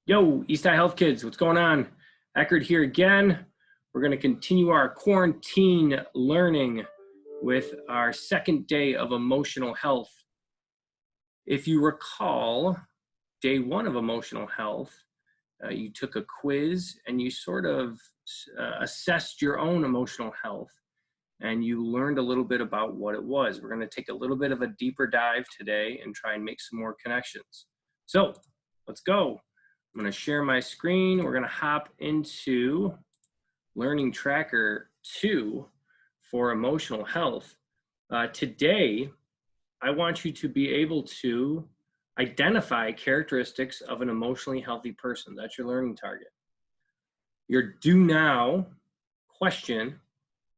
Yo, East High Health Kids, what's going on? Eckerd here again. We're going to continue our quarantine learning with our second day of emotional health. If you recall, day one of emotional health, you took a quiz and you sort of assessed your own emotional health and you learned a little bit about what it was. We're going to take a little bit of a deeper dive today and try and make some more connections. So let's go. I'm going to share my screen. We're going to hop into Learning Tracker 2 for emotional health. Today, I want you to be able to identify characteristics of an emotionally healthy person. That's your learning target. Your do now question: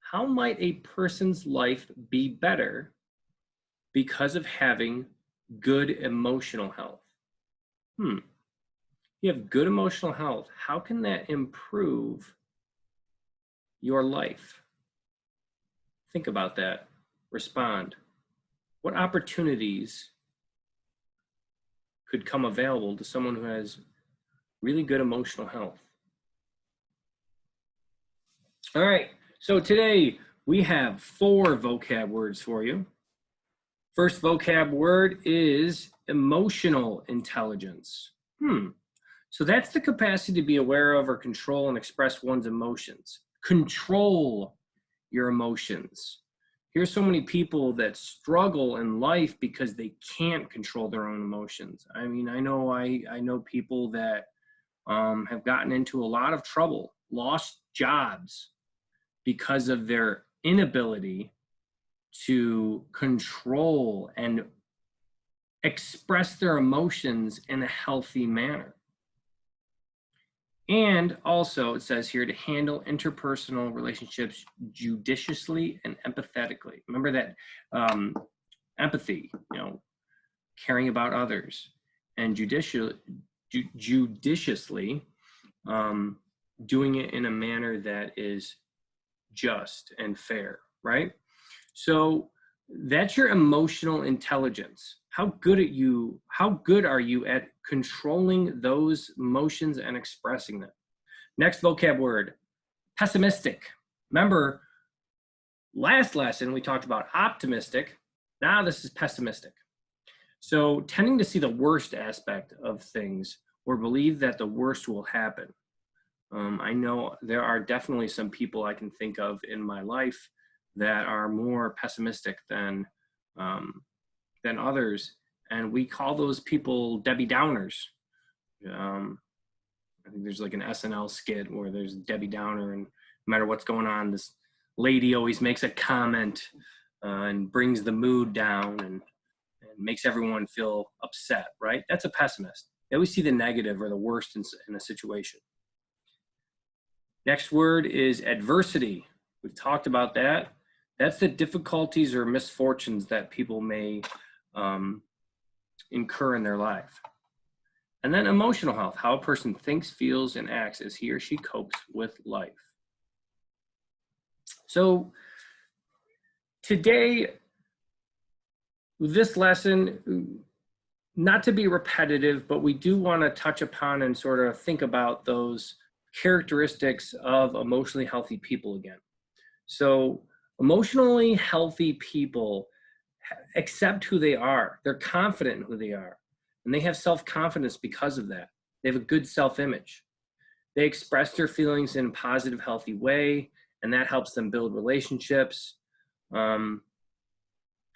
how might a person's life be better because of having good emotional health? You have good emotional health. How can that improve your life? Think about that. Respond. What opportunities could come available to someone who has really good emotional health? All right, so today we have 4 vocab words for you. First vocab word is emotional intelligence. So that's the capacity to be aware of or control and express one's emotions. Control your emotions. Here's so many people that struggle in life because they can't control their own emotions. I mean, I know people that have gotten into a lot of trouble, lost jobs because of their inability to control and express their emotions in a healthy manner. And also, it says here, to handle interpersonal relationships judiciously and empathetically. Remember that empathy, caring about others, and judiciously doing it in a manner that is just and fair, right? So that's your emotional intelligence. How good are you at controlling those emotions and expressing them? Next vocab word, pessimistic. Remember, last lesson we talked about optimistic. Now this is pessimistic. So tending to see the worst aspect of things or believe that the worst will happen. I know there are definitely some people I can think of in my life that are more pessimistic than others, and we call those people Debbie Downers. I think there's like an SNL skit where there's Debbie Downer, and no matter what's going on, this lady always makes a comment and brings the mood down and makes everyone feel upset, right? That's a pessimist. They always see the negative or the worst in a situation. Next word is adversity. We've talked about that. That's the difficulties or misfortunes that people may incur in their life. And then emotional health, how a person thinks, feels, and acts as he or she copes with life. So today, this lesson, not to be repetitive, but we do want to touch upon and sort of think about those characteristics of emotionally healthy people again. So emotionally healthy people accept who they are. They're confident in who they are. And they have self-confidence because of that. They have a good self-image. They express their feelings in a positive, healthy way, and that helps them build relationships.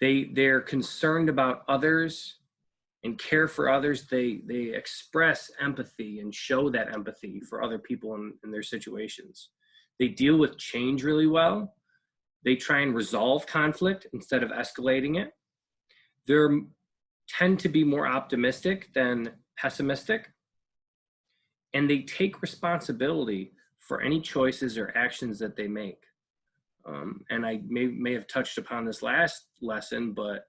They're concerned about others and care for others. They express empathy and show that empathy for other people in their situations. They deal with change really well. They try and resolve conflict instead of escalating it. They tend to be more optimistic than pessimistic. And they take responsibility for any choices or actions that they make. And I may have touched upon this last lesson, but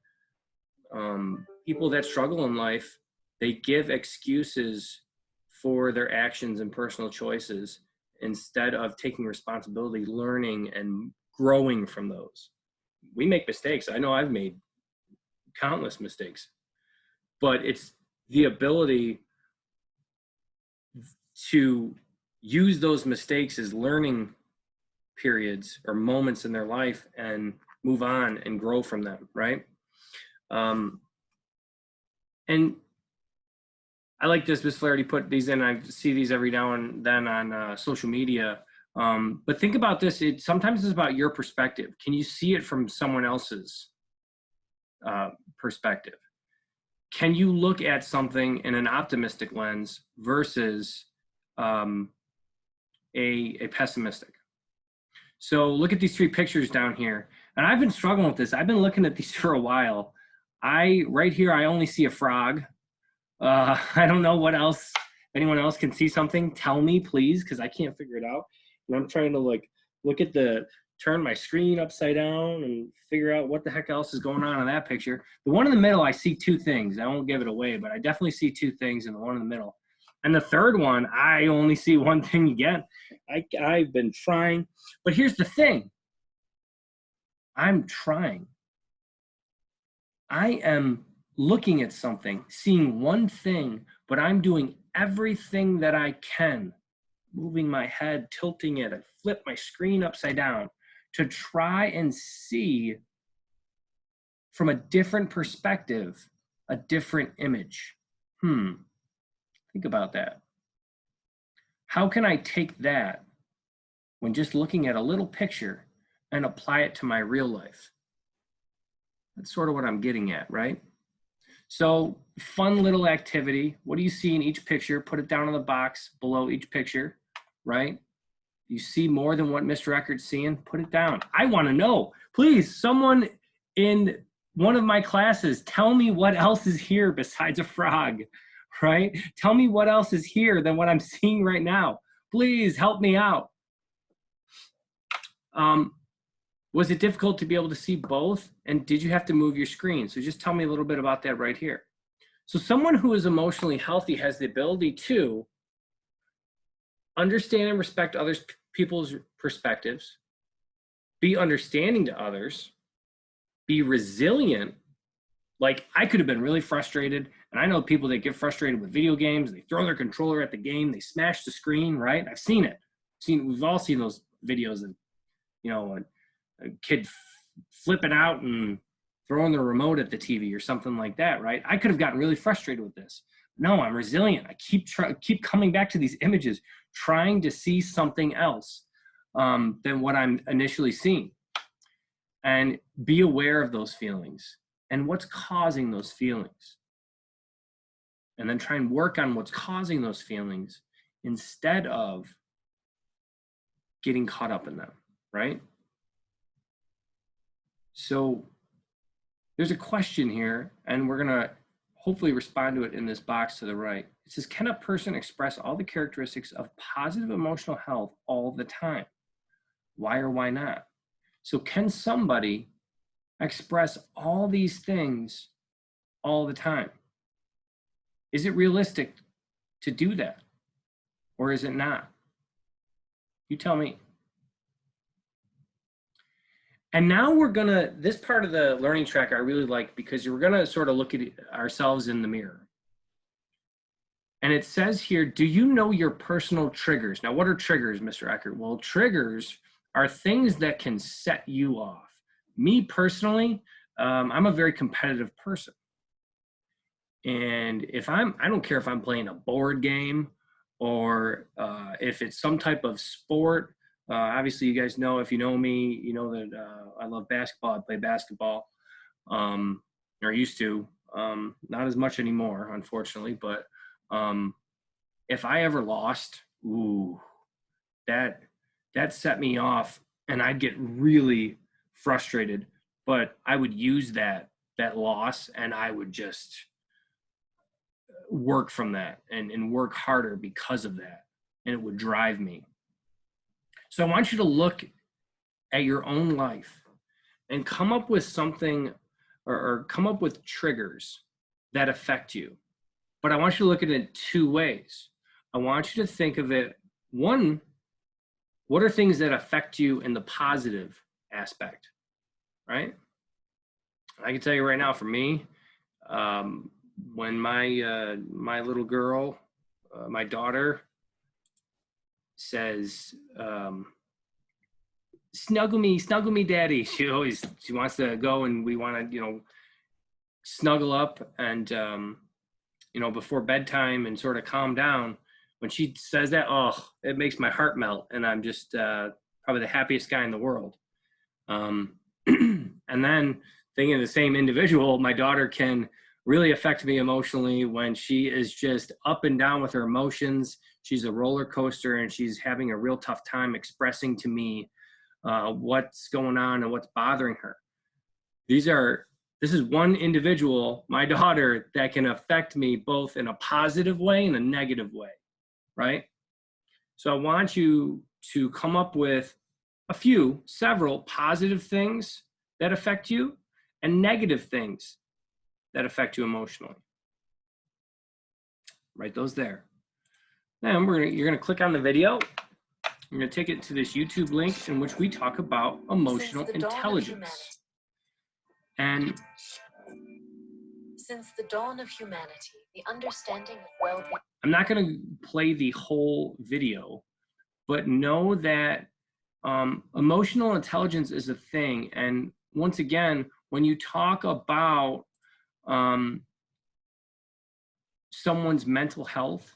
people that struggle in life, they give excuses for their actions and personal choices instead of taking responsibility, learning, and growing from those. We make mistakes. I know I've made countless mistakes, but it's the ability to use those mistakes as learning periods or moments in their life and move on and grow from them, right? And I like this. Miss Flaherty put these in. I see these every now and then on social media. But think about this. Sometimes it's about your perspective. Can you see it from someone else's perspective? Can you look at something in an optimistic lens versus a pessimistic? So look at these 3 pictures down here. And I've been struggling with this. I've been looking at these for a while. Right here, I only see a frog. I don't know what else. If anyone else can see something, tell me, please, because I can't figure it out. And I'm trying to turn my screen upside down and figure out what the heck else is going on in that picture. The one in the middle, I see 2 things. I won't give it away, but I definitely see 2 things in the one in the middle. And the third one, I only see 1 thing again. I've been trying, but here's the thing. I'm trying. I am looking at something, seeing 1 thing, but I'm doing everything that I can, moving my head, tilting it, I flip my screen upside down to try and see from a different perspective, a different image. Think about that. How can I take that when just looking at a little picture and apply it to my real life? That's sort of what I'm getting at, right? So fun little activity. What do you see in each picture? Put it down in the box below each picture, right? You see more than what Mr. Eckert's seeing? Put it down. I want to know. Please, someone in one of my classes, tell me what else is here besides a frog, right? Tell me what else is here than what I'm seeing right now. Please help me out. Was it difficult to be able to see both? And did you have to move your screen? So just tell me a little bit about that right here. So someone who is emotionally healthy has the ability to understand and respect others' people's perspectives, be understanding to others, be resilient. Like, I could have been really frustrated, and I know people that get frustrated with video games. They throw their controller at the game, they smash the screen, right? I've seen it. We've all seen those videos of, a kid flipping out and throwing the remote at the TV or something like that, right? I could have gotten really frustrated with this. No, I'm resilient. I keep coming back to these images, trying to see something else than what I'm initially seeing. And be aware of those feelings and what's causing those feelings. And then try and work on what's causing those feelings instead of getting caught up in them, right? So there's a question here, and we're going to hopefully respond to it in this box to the right. It says, can a person express all the characteristics of positive emotional health all the time? Why or why not? So can somebody express all these things all the time? Is it realistic to do that? Or is it not? You tell me. And now we're gonna, this part of the learning track I really like, because we're gonna sort of look at ourselves in the mirror. And it says here, do you know your personal triggers? Now, what are triggers, Mr. Eckert? Well, triggers are things that can set you off. Me personally, I'm a very competitive person. And I don't care if I'm playing a board game or if it's some type of sport. Obviously, you guys know, if you know me, you know that I love basketball. I play basketball, or used to. Not as much anymore, unfortunately. But if I ever lost, that set me off, and I'd get really frustrated. But I would use that loss, and I would just work from that and work harder because of that, and it would drive me. So I want you to look at your own life and come up with something or come up with triggers that affect you. But I want you to look at it in 2 ways. I want you to think of it, one, what are things that affect you in the positive aspect, right? I can tell you right now, for me, when my little girl my daughter says, snuggle me, daddy. She wants to go, and we want to, snuggle up and, before bedtime and sort of calm down. When she says that, oh, it makes my heart melt, and I'm just probably the happiest guy in the world. And then thinking of the same individual, my daughter can really affect me emotionally when she is just up and down with her emotions. She's a roller coaster, and she's having a real tough time expressing to me what's going on and what's bothering her. This is one individual, my daughter, that can affect me both in a positive way and a negative way, right? So I want you to come up with several positive things that affect you and negative things that affect you emotionally. Write those there. Then you're gonna click on the video. You're gonna take it to this YouTube link in which we talk about emotional intelligence. And since the dawn of humanity, the understanding of well-being. I'm not gonna play the whole video, but know that emotional intelligence is a thing. And once again, when you talk about someone's mental health,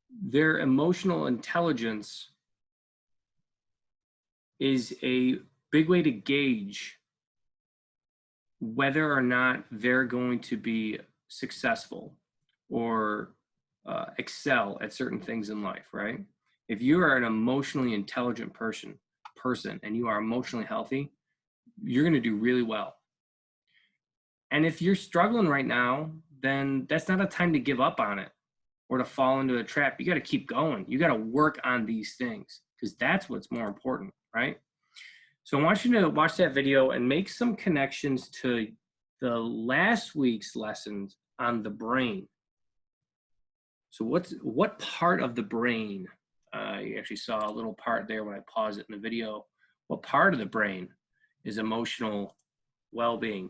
their emotional intelligence is a big way to gauge whether or not they're going to be successful or excel at certain things in life, right? If you are an emotionally intelligent person and you are emotionally healthy, you're going to do really well. And if you're struggling right now, then that's not a time to give up on it or to fall into a trap. You got to keep going. You got to work on these things because that's what's more important, right? So I want you to watch that video and make some connections to the last week's lessons on the brain. So what part of the brain? You actually saw a little part there when I paused it in the video. What part of the brain is emotional well-being?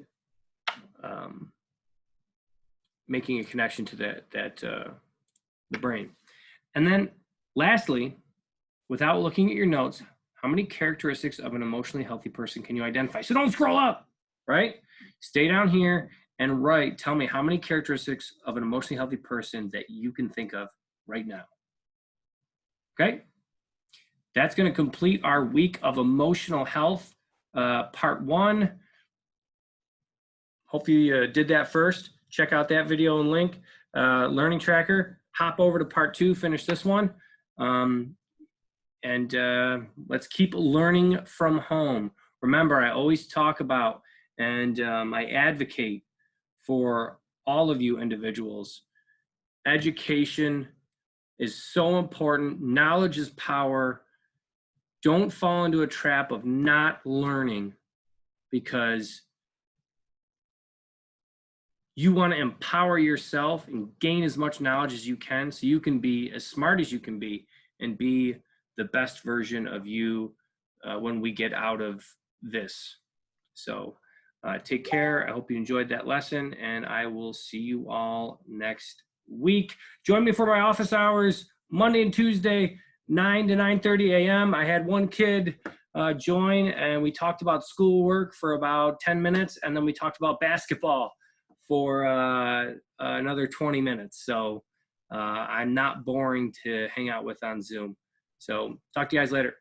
Making a connection to the brain. And then lastly, without looking at your notes, how many characteristics of an emotionally healthy person can you identify? So don't scroll up, right? Stay down here and write, tell me how many characteristics of an emotionally healthy person that you can think of right now. Okay? That's going to complete our week of emotional health, part 1. Hopefully you did that first. Check out that video and link, learning tracker. Hop over to part 2, finish this one. And let's keep learning from home. Remember, I always talk about and I advocate for all of you individuals. Education is so important. Knowledge is power. Don't fall into a trap of not learning because you want to empower yourself and gain as much knowledge as you can so you can be as smart as you can be and be the best version of you when we get out of this. So take care. I hope you enjoyed that lesson, and I will see you all next week. Join me for my office hours, Monday and Tuesday, 9 to 9:30 a.m. I had one kid join, and we talked about schoolwork for about 10 minutes, and then we talked about basketball for another 20 minutes. So I'm not boring to hang out with on Zoom. So talk to you guys later.